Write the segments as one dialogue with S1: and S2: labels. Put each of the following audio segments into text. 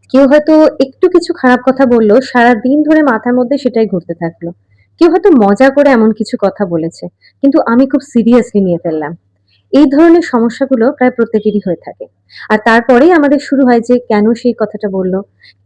S1: কেউ হয়তো একটু কিছু খারাপ কথা বলল, সারাদিন ধরে মাথার মধ্যে সেটাই ঘুরতে থাকলো। কেউ হয়তো মজা করে এমন কিছু কথা বলেছে, কিন্তু আমি খুব সিরিয়াসলি নিয়ে ফেললাম। এই ধরনের সমস্যাগুলো প্রায় প্রত্যেকেরই হয়ে থাকে। আর তারপরেই আমাদের শুরু হয় যে কেন সেই কথাটা বলল?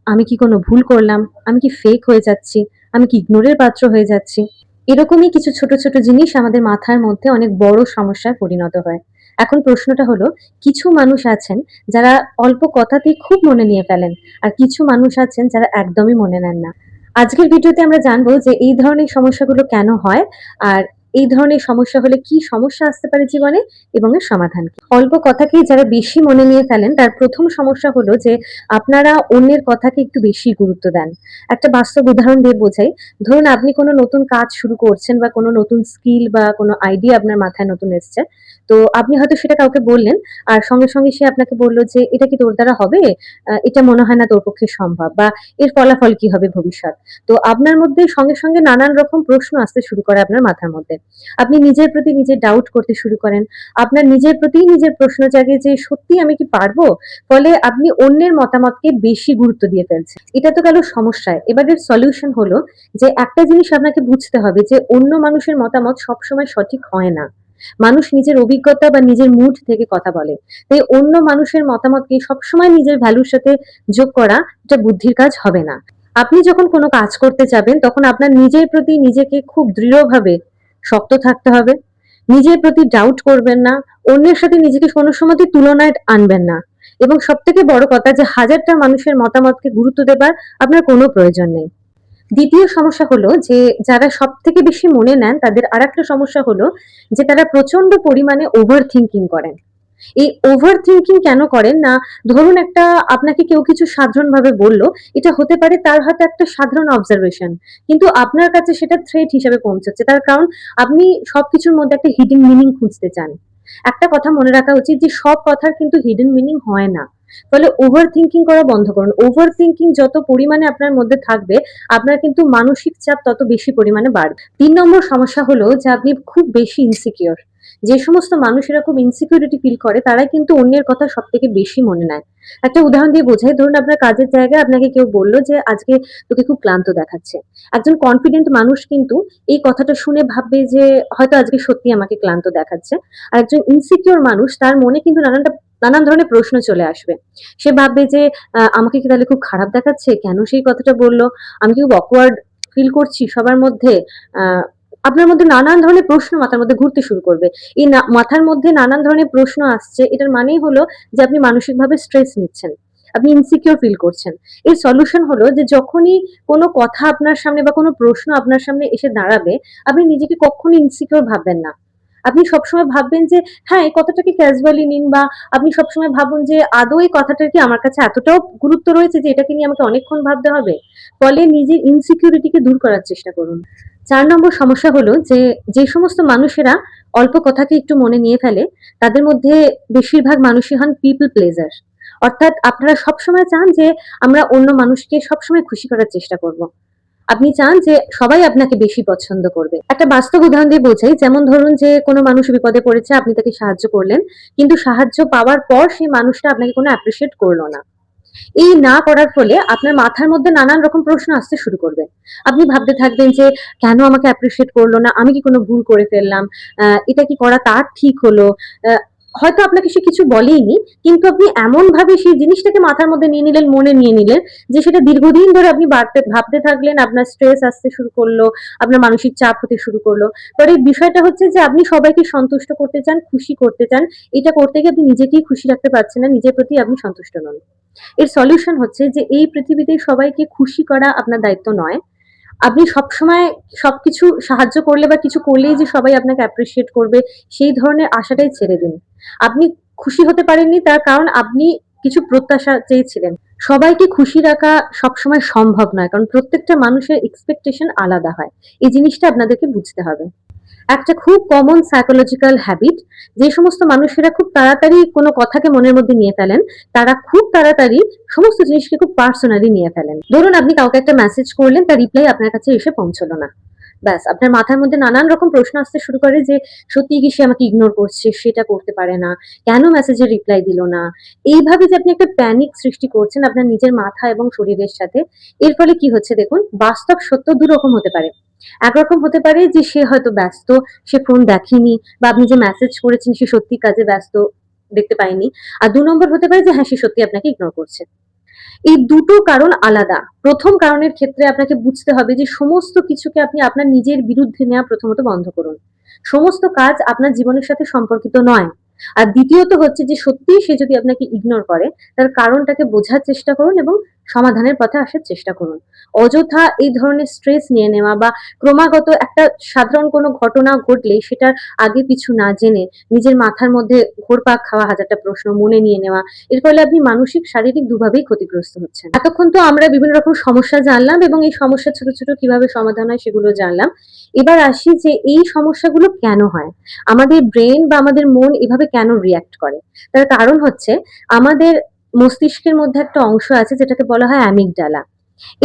S1: আমি কি কোনো ভুল করলাম? আমি কি ফেক হয়ে যাচ্ছি? আমি কি ইগনোরের পাত্র হয়ে যাচ্ছি? এরকমই কিছু ছোট, ছোট জিনিস আমাদের মাথার মধ্যে অনেক বড় সমস্যায় পরিণত হয়। এখন প্রশ্নটা হলো, কিছু মানুষ আছেন যারা অল্প কথাতেই খুব মনে নিয়ে ফেলেন। আর কিছু মানুষ আছেন যারা একদমই মনে নেন না। আজকের ভিডিওতে আমরা জানবো যে এই ধরনের সমস্যাগুলো কেন হয়? আর এই ধরনের সমস্যা হলে কি সমস্যা আসতে পারে জীবনে এবং এর সমাধান কি? অল্প কথাকেই যারা বেশি মনে নিয়ে ফেলেন তার ১ম সমস্যা হলো যে আপনারা অন্যের কথাকে একটু বেশি গুরুত্ব দেন। একটা বাস্তব উদাহরণ দিয়ে বোঝাই। ধরুন আপনি কোনো নতুন কাজ শুরু করছেন বা কোনো নতুন স্কিল বা কোনো আইডিয়া আপনার মাথায় নতুন এসছে। তো আপনি হয়তো সেটা কাউকে বললেন আর সঙ্গে, সঙ্গে সে আপনাকে বলল যে, "এটা কি তোর দ্বারা হবে? এটা মনে হয় না তোর পক্ষে সম্ভব" বা "এর ফলাফল কি হবে ভবিষ্যৎ?" তো আপনার মধ্যে সঙ্গে, সঙ্গে নানান রকম প্রশ্ন আসতে শুরু করে আপনার মাথার মধ্যে। আপনি নিজের প্রতি নিজে ডাউট করতে শুরু করেন। আপনার নিজের প্রতিই নিজের প্রশ্ন জাগে যে, "সত্যিই আমি কি পারবো?" ফলে আপনি অন্যের মতামতকে বেশি গুরুত্ব দিয়ে ফেলছেন। এটা তো গেল সমস্যায়। এবার এর সলিউশন হলো যে, একটা জিনিস আপনাকে বুঝতে হবে যে, অন্য মানুষের মতামত সবসময় সঠিক হয় না। মানুষ নিজের অভিজ্ঞতা বা নিজের মুড থেকে কথা বলে। তাই অন্য মানুষের মতামতকে সবসময় নিজের ভ্যালুর সাথে যোগ করা এটা বুদ্ধির কাজ হবে না। আপনি যখন কোনো কাজ করতে যাবেন তখন আপনার নিজের প্রতি নিজেকে খুব দৃঢ়ভাবে শক্ত থাকতে হবে। নিজের প্রতি ডাউট করবেন না। অন্যের সাথে নিজেকে কোনো সময়তেই তুলনায় আনবেন না। এবং সবথেকে বড় কথা যে হাজারটা মানুষের মতামতকে গুরুত্ব দেবার আপনার কোনো প্রয়োজন নেই। দ্বিতীয় সমস্যা হলো যে যারা সবথেকে বেশি মনে নেন তাদের আরেকটা সমস্যা হলো যে তারা প্রচন্ড পরিমাণে ওভার থিংকিং করেন। এই ওভার থিংকিং কেন করেন না, ধরুন একটা আপনাকে কেউ কিছু সাধারণভাবে বলল, এটা হতে পারে তার হয়তো একটা সাধারণ অবজারভেশন। কিন্তু আপনার কাছে সেটা থ্রেট হিসেবে পৌঁছাচ্ছে। তার কারণ আপনি সবকিছুর মধ্যে একটা হিডেন মিনিং খুঁজতে চান। একটা কথা মনে রাখা উচিত যে সব কথার কিন্তু হিডেন মিনিং হয় না। ফলে ওভার থিংকিং করা বন্ধ করুন। ওভার থিংকিং যত পরিমাণে আপনার মধ্যে থাকবে, আপনার কিন্তু মানসিক চাপ তত বেশি পরিমাণে বাড়বে। ৩ নম্বর সমস্যা হলো যে আপনি খুব বেশি ইনসিকিউর। যে সমস্ত মানুষ এরকম ইনসিকিউরিটি ফিল করে তারাই কিন্তু অন্যের কথা সবথেকে বেশি মনে নেয়। একটা উদাহরণ দিয়ে বোঝাই, ধরুন আপনার কাজের জায়গায় আপনাকে কেউ বলল যে আজকে তোকে খুব ক্লান্ত দেখাচ্ছে। একজন কনফিডেন্ট মানুষ কিন্তু এই কথাটা শুনে ভাববে যে হয়তো আজকে সত্যি আমাকে ক্লান্ত দেখাচ্ছে। আর একজন ইনসিকিউর মানুষ তার মনে কিন্তু নানান ধরনের প্রশ্ন চলে আসবে। সে ভাববে যে আমাকে কি তাহলে খুব খারাপ দেখাচ্ছে? কেন সেই কথাটা বলল? আমি কি খুব awkward ফিল করছি সবার মধ্যে? আ আপনার মধ্যে নানান ধরনের প্রশ্ন মাথার মধ্যে ঘুরতে শুরু করবে। এই মাথার মধ্যে নানান ধরনের প্রশ্ন আসছে, এটার মানেই হলো যে আপনি মানসিকভাবে স্ট্রেস নিচ্ছেন। আপনি ইনসিকিউর ফিল করছেন। এর সলিউশন হলো যে যখনই কোনো কথা আপনার সামনে বা কোনো প্রশ্ন আপনার সামনে এসে দাঁড়াবে, আপনি নিজেকে কখনোই ইনসিকিউর ভাববেন না। আপনি সবসময় ভাববেন যে হ্যাঁ, এই কথাটাকে ক্যাজুয়ালি নিন, বা আপনি সবসময় ভাবুন যে আদৌ এই কথাটার কি আমার কাছে এতটাও গুরুত্ব রয়েছে যে এটাকে নিয়ে আমাকে অনেকক্ষণ ভাবতে হবে? ফলে নিজের ইনসিকিউরিটিকে দূর করার চেষ্টা করুন। ৪ নম্বর সমস্যা হলো যে, যে সমস্ত মানুষেরা অল্প কথাকে একটু মনে নিয়ে ফেলে, তাদের মধ্যে বেশিরভাগ মানুষই হন পিপল প্লেজার। অর্থাৎ আপনারা সবসময় চান যে আমরা অন্য মানুষকে সবসময় খুশি করার চেষ্টা করব। আপনি চান যে সবাই আপনাকে বেশি পছন্দ করবে। একটা বাস্তব উদাহরণ দিয়ে বোঝাই, যেমন ধরুন যে কোনো মানুষ বিপদে পড়েছে, আপনি তাকে সাহায্য করলেন। কিন্তু সাহায্য পাওয়ার পর সেই মানুষটা আপনাকে কোনো অ্যাপ্রিশিয়েট করল না। এই না করার ফলে আপনার মাথার মধ্যে নানান রকম প্রশ্ন আসতে শুরু করবে। আপনি ভাবতে থাকবেন যে, "কেন আমাকে অ্যাপ্রিশিয়েট করল না? আমি কি কোনো ভুল করে ফেললাম? এটা কি করা তার ঠিক হলো?" আ হয়তো আপনাকে সে কিছু বলেইনি, কিন্তু আপনি এমনভাবে সেই জিনিসটাকে মাথার মধ্যে নিয়ে নিলেন, মনে নিয়ে নিলেন যে সেটা দীর্ঘদিন ধরে আপনি ভাবতে থাকলেন, আপনার স্ট্রেস আসতে শুরু করলো, আপনার মানসিক চাপ হতে শুরু করলো। পরে বিষয়টা হচ্ছে যে আপনি সবাইকে সন্তুষ্ট করতে চান, খুশি করতে চান। এটা করতে গিয়ে আপনি নিজেকেই খুশি রাখতে পারছেন না, নিজের প্রতি আপনি সন্তুষ্ট নন। এর সলিউশন হচ্ছে যে এই পৃথিবীতে সবাইকে খুশি করা আপনার দায়িত্ব নয়। আপনি সবসময় সবকিছু সাহায্য করলে বা কিছু করলেই যে সবাই আপনাকে অ্যাপ্রিশিয়েট করবে, সেই ধরনের আশাটাই ছেড়ে দিন। আপনি খুশি হতে পারেননি তার কারণ আপনি কিছু প্রত্যাশা চেয়েছিলেন। সবাইকে খুশি রাখা সবসময় সম্ভব নয়। কারণ প্রত্যেকটা মানুষের এক্সপেকটেশন আলাদা হয়। এই জিনিসটা আপনাদেরকে বুঝতে হবে। একটা খুব কমন সাইকোলজিক্যাল হ্যাবিট, যে সমস্ত মানুষেরা খুব তাড়াতাড়ি কোনো কথাকে মনের মধ্যে নিয়ে ফেলেন, তারা খুব তাড়াতাড়ি সমস্ত জিনিসকে খুব পার্সোনালি নিয়ে ফেলেন। ধরুন আপনি কাউকে একটা মেসেজ করলেন, তার রিপ্লাই আপনার কাছে এসে পৌঁছলো না। ব্যাস আপনার মাথার মধ্যে নানান রকম প্রশ্ন আসতে শুরু করে যে সত্যিই কি সে আমাকে ইগনোর করছে, সেটা করতে পারে না, কেন মেসেজের রিপ্লাই দিল না। এইভাবে যে আপনি একটা প্যানিক সৃষ্টি করছেন আপনার নিজের মাথা এবং শরীরের সাথে, এর ফলে কি হচ্ছে দেখুন, বাস্তব সত্য দুরকম হতে পারে। একরকম হতে পারে যে সে হয়তো ব্যস্ত, সে ফোন দেখেনি, বা আপনি যে মেসেজ করেছেন সে সত্যি কাজে ব্যস্ত, দেখতে পাইনি। আর ২ নম্বর হতে পারে যে হ্যাঁ, সে সত্যি আপনাকে ইগনোর করছে। এই দুটো কারণ আলাদা। ১ম কারণের ক্ষেত্রে আপনাকে বুঝতে হবে যে সমস্ত কিছুকে আপনি আপনার নিজের বিরুদ্ধে নেওয়া প্রথমত বন্ধ করুন। সমস্ত কাজ আপনার জীবনের সাথে সম্পর্কিত নয়। আর দ্বিতীয়ত হচ্ছে যে সত্যিই সে যদি আপনাকে ইগনোর করে, তার কারণটাকে বোঝার চেষ্টা করুন এবং সমাধানের পথে আসার চেষ্টা করুন। অযথা এই ধরনের স্ট্রেস নিয়ে নেওয়া বা ক্রমাগত একটা সাধারণ কোনো ঘটনা ঘটলেই সেটার আগে পিছু না জেনে নিজের মাথার মধ্যে ঘুরপাক খাওয়া হাজারটা প্রশ্ন মনে নিয়ে নেওয়া, এর ফলে আপনি মানসিক, শারীরিক দুভাবেই ক্ষতিগ্রস্ত হচ্ছেন। এতক্ষণ তো আমরা বিভিন্ন রকম সমস্যা জানলাম এবং এই সমস্যা ছোট, ছোট কিভাবে সমাধান হয় সেগুলো জানলাম। এবার আসি যে এই সমস্যাগুলো কেন হয়? আমাদের ব্রেইন বা আমাদের মন এভাবে কেন রিঅ্যাক্ট করে? তার কারণ হচ্ছে আমাদের মস্তিষ্কের মধ্যে একটা অংশ আছে যেটাকে বলা হয় অ্যামিগডালা।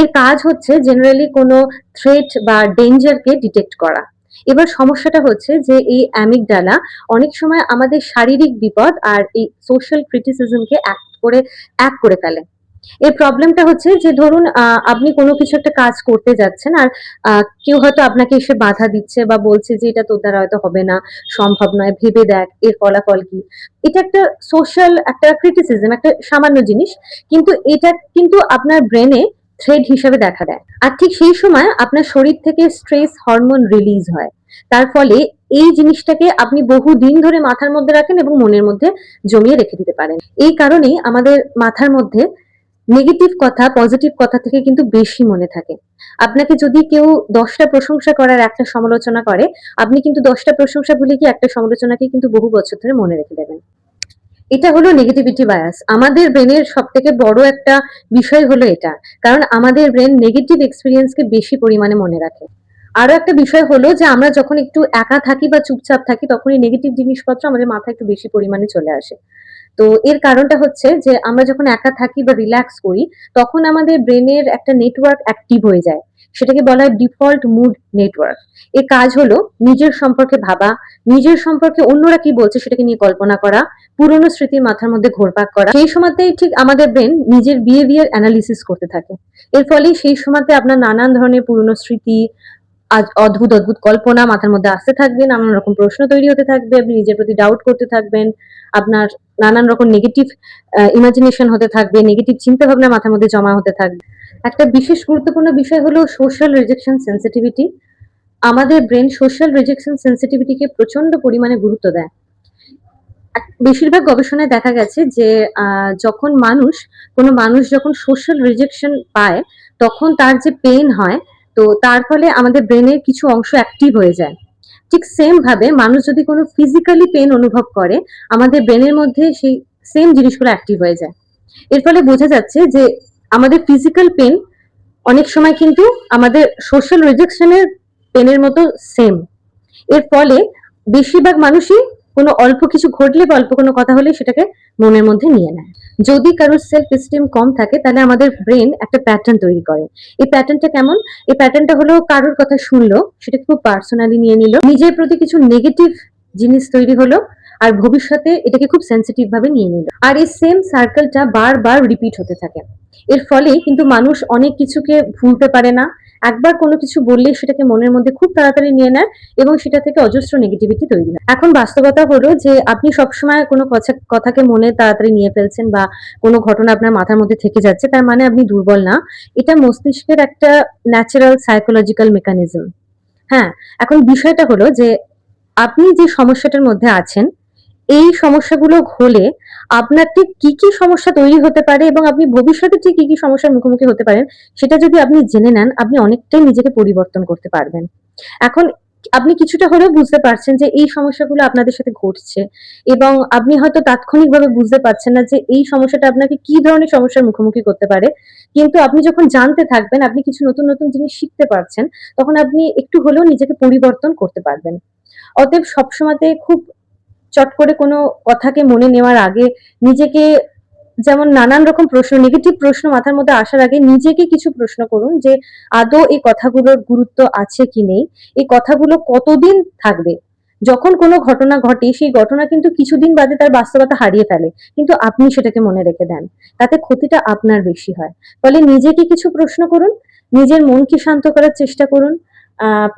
S1: এর কাজ হচ্ছে জেনারেলি কোনো থ্রেট বা ডেঞ্জার কে ডিটেক্ট করা। এবার সমস্যাটা হচ্ছে যে এই অ্যামিগডালা অনেক সময় আমাদের শারীরিক বিপদ আর এই সোশ্যাল ক্রিটিসিজম কে এক করে ফেলে। এর প্রবলেমটা হচ্ছে যে ধরুন আপনি কোনো কিছু একটা কাজ করতে যাচ্ছেন আর কেউ হয়তো আপনাকে এসে বাধা দিচ্ছে বা বলছে যে এটা তোর দ্বারা হয়তো হবে না, সম্ভব নয়, ভেবে দেখ এর ফলাফল কি। এটা একটা সোশ্যাল একটা ক্রিটিসিজম, একটা সামান্য জিনিস। কিন্তু এটা কিন্তু আপনার ব্রেনে থ্রেড হিসেবে দেখা দেয়। আর ঠিক সেই সময় আপনার শরীর থেকে স্ট্রেস হরমোন রিলিজ হয়। তার ফলে এই জিনিসটাকে আপনি বহুদিন ধরে মাথার মধ্যে রাখেন এবং মনের মধ্যে জমিয়ে রেখে দিতে পারেন। এই কারণেই আমাদের মাথার মধ্যে নেগেটিভ কথা পজিটিভ কথা থেকে কিন্তু বেশি মনে থাকে। আপনাকে যদি কেউ ১০ টা প্রশংসা করে আর ১ টা সমালোচনা করে, আপনি কিন্তু ১০ টা প্রশংসা ভুলে গিয়ে ১ টা সমালোচনাকে কিন্তু বহু বছর ধরে মনে রেখে দেবেন। এটা হলো নেগেটিভিটি বায়াস। আমাদের ব্রেনের সবথেকে বড় একটা বিষয় হলো এটা। কারণ আমাদের ব্রেন নেগেটিভ এক্সপেরিয়েন্স কে বেশি পরিমাণে মনে রাখে। আরো একটা বিষয় হলো যে আমরা যখন একটু একা থাকি বা চুপচাপ থাকি তখন এই নেগেটিভ জিনিসপত্র আমাদের মাথায় একটু বেশি পরিমাণে চলে আসে। তো এর কারণটা হচ্ছে যে আমরা যখন একা থাকি বা রিল্যাক্স করি তখন আমাদের ব্রেনের একটা নেটওয়ার্ক অ্যাক্টিভ হয়ে যায়। সেটাকে বলা হয় ডিফল্ট মুড নেটওয়ার্ক। এর কাজ হলো নিজের সম্পর্কে ভাবা, নিজের সম্পর্কে অন্যরা কি বলছে সেটাকে নিয়ে কল্পনা করা, পুরনো স্মৃতি মাথার মধ্যে ঘোরপাক করা। সেই সময়তেই ঠিক আমাদের ব্রেন নিজের বিহেভিয়ার অ্যানালিসিস করতে থাকে। এর ফলে সেই সময়তে আপনার নানান ধরনের পুরনো স্মৃতি, অদ্ভুত, অদ্ভুত কল্পনা মাথার মধ্যে আসতে থাকবে, নানান রকম প্রশ্ন তৈরি হতে থাকবে, আপনি নিজের প্রতি ডাউট করতে থাকবেন। আপনার নানান রকম নেগেটিভ ইমাজিনেশন হতে থাকবে, নেগেটিভ চিন্তাভাবনা মাথার মধ্যে জমা হতে থাকবে। একটা বিশেষ গুরুত্বপূর্ণ বিষয় হলো সোশ্যাল রিজেকশন সেনসিটিভিটি। আমাদের ব্রেন সোশ্যাল রিজেকশন সেনসিটিভিটিকে প্রচন্ড পরিমাণে গুরুত্ব দেয়। বেশিরভাগ গবেষণায় দেখা গেছে যে কোনো মানুষ যখন সোশ্যাল রিজেকশন পায় তখন তার যে পেইন হয়, তো তার ফলে আমাদের ব্রেনের কিছু অংশ অ্যাক্টিভ হয়ে যায়। ঠিক সেম ভাবে মানুষ যদি কোনো ফিজিক্যালি পেইন অনুভব করে আমাদের ব্রেনের মধ্যে সেই সেম জিনিসগুলো অ্যাক্টিভ হয়ে যায়। এর ফলে বোঝা যাচ্ছে যে আমাদের ফিজিক্যাল পেইন অনেক সময় কিন্তু আমাদের সোশ্যাল রিজেকশনের পেনের মতো সেম। এর ফলে বেশিরভাগ মানুষই কোনো অল্প কিছু ঘটলে বা অল্প কোনো কথা হলে সেটাকে মনের মধ্যে নিয়ে নেয়। যদি কারোর সেলফ এস্টিম কম থাকে তাহলে আমাদের ব্রেন একটা প্যাটার্ন তৈরি করে। এই প্যাটার্নটা কেমন? এই প্যাটার্নটা হলো কারোর কথা শুনলো, সেটা খুব পার্সোনালি নিয়ে নিল, নিজের প্রতি কিছু নেগেটিভ জিনিস তৈরি হলো আর ভবিষ্যতে এটাকে খুব সেন্সিটিভ ভাবে নিয়ে নিল। আর এই সেম সার্কেলটা বারবার রিপিট হতে থাকে। এর ফলে কিন্তু মানুষ অনেক কিছুকে ভুলতে পারে না। একবার কোনো কিছু বললেই সেটাকে মনের মধ্যে খুব তাড়াতাড়ি নিয়ে নেয় এবং সেটা থেকে অজস্র নেগেটিভিটি তৈরি হয়। এখন বাস্তবতা হলো যে আপনি সবসময় কোনো কথাকে মনে তাড়াতাড়ি নিয়ে ফেলছেন বা কোনো ঘটনা আপনার মাথার মধ্যে থেকে যাচ্ছে, তার মানে আপনি দুর্বল না। এটা মস্তিষ্কের একটা ন্যাচারাল সাইকোলজিক্যাল মেকানিজম। হ্যাঁ, এখন বিষয়টা হলো যে আপনি যে সমস্যাটার মধ্যে আছেন, এই সমস্যাগুলো হলে আপনার ঠিক কি, কি সমস্যা তৈরি হতে পারে এবং আপনি ভবিষ্যতে ঠিক কি, কি সমস্যার মুখোমুখি হতে পারেন, সেটা যদি আপনি জেনে নেন, আপনি অনেকটাই নিজেকে পরিবর্তন করতে পারবেন। এখন আপনি কিছুটা হলেও বুঝতে পারছেন যে এই সমস্যাগুলো আপনাদের সাথে ঘটছে এবং আপনি হয়তো তাৎক্ষণিকভাবে বুঝতে পারছেন না যে এই সমস্যাটা আপনাকে কি ধরনের সমস্যার মুখোমুখি করতে পারে। কিন্তু আপনি যখন জানতে থাকবেন, আপনি কিছু নতুন, নতুন জিনিস শিখতে পারছেন, তখন আপনি একটু হলেও নিজেকে পরিবর্তন করতে পারবেন। অতএব সবসময়তে খুব চট করে কোনো কথাকে মনে নেওয়ার আগে নিজেকে যেমন নানান রকম প্রশ্ন, নেগেটিভ প্রশ্ন মাথার মধ্যে আসার আগে নিজেকে কিছু প্রশ্ন করুন যে আদৌ এই কথাগুলোর গুরুত্ব আছে কি নেই, এই কথাগুলো কতদিন থাকবে। যখন কোনো ঘটনা ঘটে সেই ঘটনা কিন্তু কিছুদিন বাদে তার বাস্তবতা হারিয়ে ফেলে, কিন্তু আপনি সেটাকে মনে রেখে দেন, তাতে ক্ষতিটা আপনার বেশি হয়। ফলে নিজেকে কিছু প্রশ্ন করুন, নিজের মনকে শান্ত করার চেষ্টা করুন,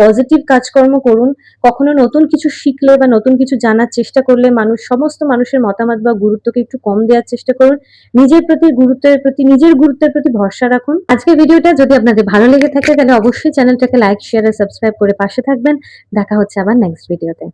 S1: পজিটিভ কাজকর্ম করুন। কখনো নতুন কিছু শিখলে বা নতুন কিছু জানার চেষ্টা করলে সমস্ত মানুষের মতামত বা গুরুত্বকে একটু কম দেওয়ার চেষ্টা করুন। নিজের গুরুত্বের প্রতি ভরসা রাখুন। আজকের ভিডিওটা যদি আপনাদের ভালো লেগে থাকে তাহলে অবশ্যই চ্যানেলটাকে লাইক, শেয়ার আর সাবস্ক্রাইব করে পাশে থাকবেন। দেখা হচ্ছে আবার নেক্সট ভিডিওতে।